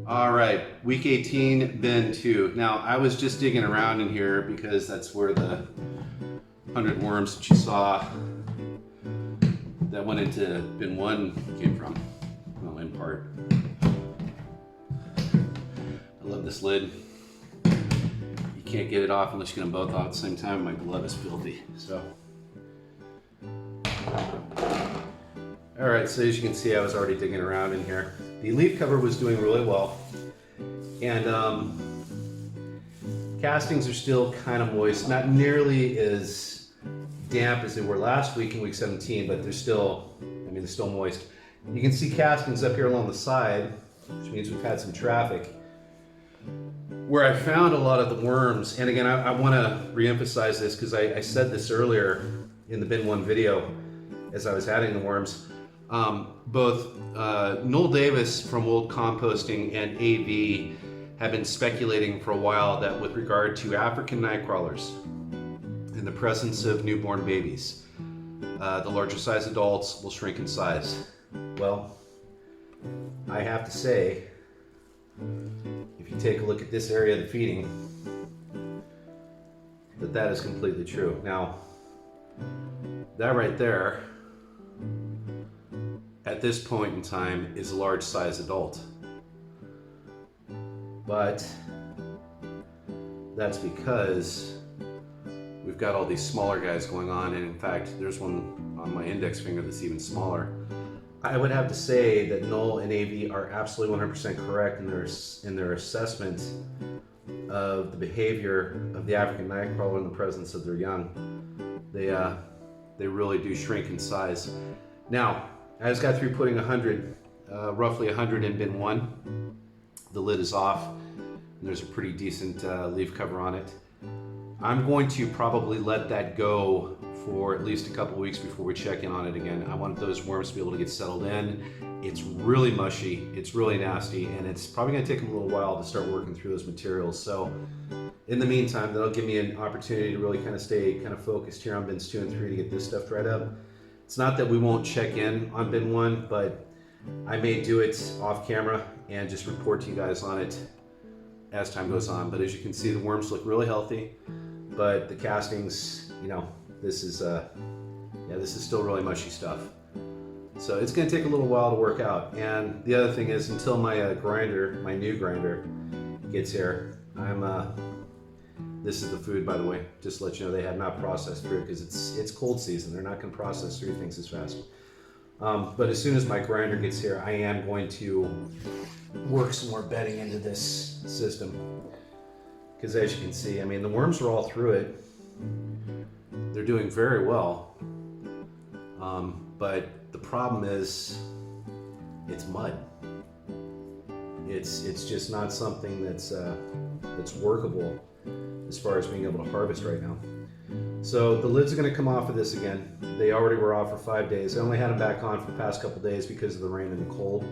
All right, week 18, bin 2. Now, I was just digging around in here because that's where the 100 worms that you saw that went into bin 1 came from. Well, in part. I love this lid. You can't get it off unless you get them both off at the same time. My glove is filthy, so. All right, so as you can see, I was already digging around in here. The leaf cover was doing really well, and castings are still kind of moist, not nearly as damp as they were last week in week 17, but they're still, they're still moist. You can see castings up here along the side, which means we've had some traffic. Where I found a lot of the worms, and again, I want to reemphasize this because I said this earlier in the bin 1 video as I was adding the worms. Both Noel Davis from World Composting and AV have been speculating for a while that with regard to African night crawlers in the presence of newborn babies, the larger size adults will shrink in size. Well, I have to say, if you take a look at this area of the feeding, that is completely true. Now, that right there, at this point in time, is a large size adult. But that's because we've got all these smaller guys going on, and in fact, there's one on my index finger that's even smaller. I would have to say that Noel and AV are absolutely 100% correct in their assessment of the behavior of the African nightcrawler in the presence of their young. They really do shrink in size. Now, I just got through putting roughly 100 in bin 1. The lid is off, and there's a pretty decent leaf cover on it. I'm going to probably let that go for at least a couple weeks before we check in on it again. I want those worms to be able to get settled in. It's really mushy, it's really nasty, and it's probably going to take them a little while to start working through those materials. So in the meantime, that'll give me an opportunity to really kind of stay focused here on bins 2 and 3 to get this stuff dried up. It's not that we won't check in on bin 1, but I may do it off camera and just report to you guys on it as time goes on. But as you can see, the worms look really healthy, but the castings, this is still really mushy stuff. So it's going to take a little while to work out. And the other thing is, until my new grinder gets here, this is the food, by the way, just to let you know. They have not processed through it because it's cold season. They're not going to process through things as fast. But as soon as my grinder gets here, I am going to work some more bedding into this system. Because as you can see, the worms are all through it. They're doing very well. But the problem is, it's mud. It's just not something that's workable as far as being able to harvest right now. So the lids are going to come off of this again. They already were off for 5 days. I only had them back on for the past couple days because of the rain and the cold.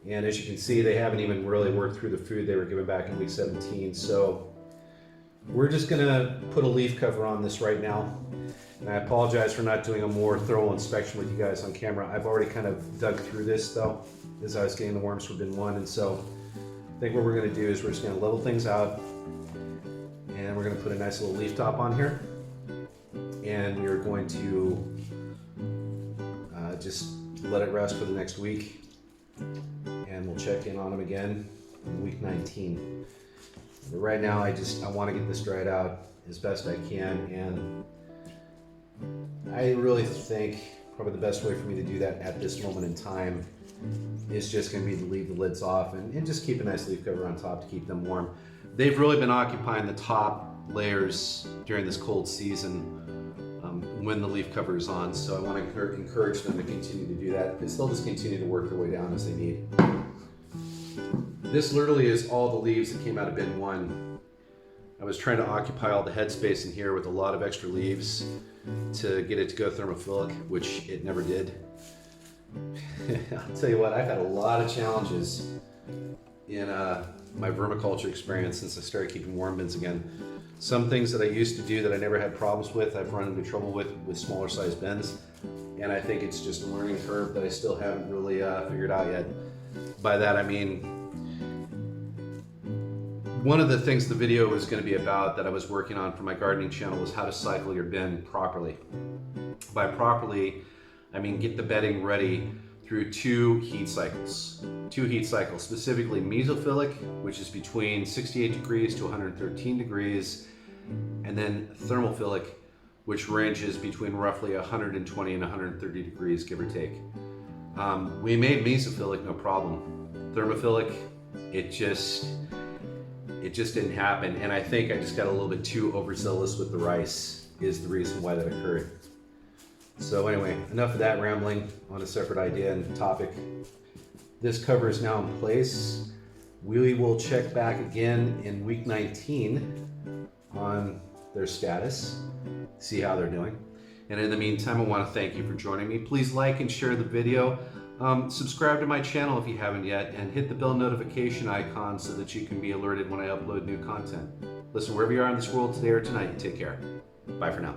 And as you can see, they haven't even really worked through the food they were given back in week 17. So we're just going to put a leaf cover on this right now. And I apologize for not doing a more thorough inspection with you guys on camera. I've already kind of dug through this though, as I was getting the worms for bin 1. And so I think what we're going to do is we're just going to level things out. And we're going to put a nice little leaf top on here. And we're going to just let it rest for the next week. And we'll check in on them again in week 19. But right now, I want to get this dried out as best I can. And I really think probably the best way for me to do that at this moment in time is just going to be to leave the lids off and just keep a nice leaf cover on top to keep them warm. They've really been occupying the top layers during this cold season when the leaf cover is on, so I want to encourage them to continue to do that because they'll just continue to work their way down as they need. This literally is all the leaves that came out of bin 1. I was trying to occupy all the headspace in here with a lot of extra leaves to get it to go thermophilic, which it never did. I'll tell you what, I've had a lot of challenges in my vermiculture experience since I started keeping worm bins again. Some things that I used to do that I never had problems with, I've run into trouble with smaller size bins. And I think it's just a learning curve that I still haven't really figured out yet. By that I mean, One of the things the video was going to be about that I was working on for my gardening channel was how to cycle your bin properly. By properly, I mean get the bedding ready through 2 heat cycles. 2 heat cycles, specifically mesophilic, which is between 68 degrees to 113 degrees, and then thermophilic, which ranges between roughly 120 and 130 degrees, give or take. We made mesophilic no problem. Thermophilic, it just didn't happen, and I think I just got a little bit too overzealous with the rice is the reason why that occurred. So anyway, enough of that rambling on a separate idea and topic. This cover is now in place. We will check back again in week 19 on their status, see how they're doing. And in the meantime, I want to thank you for joining me. Please like and share the video. Subscribe to my channel if you haven't yet, and hit the bell notification icon so that you can be alerted when I upload new content. Listen, wherever you are in this world today or tonight, you take care. Bye for now.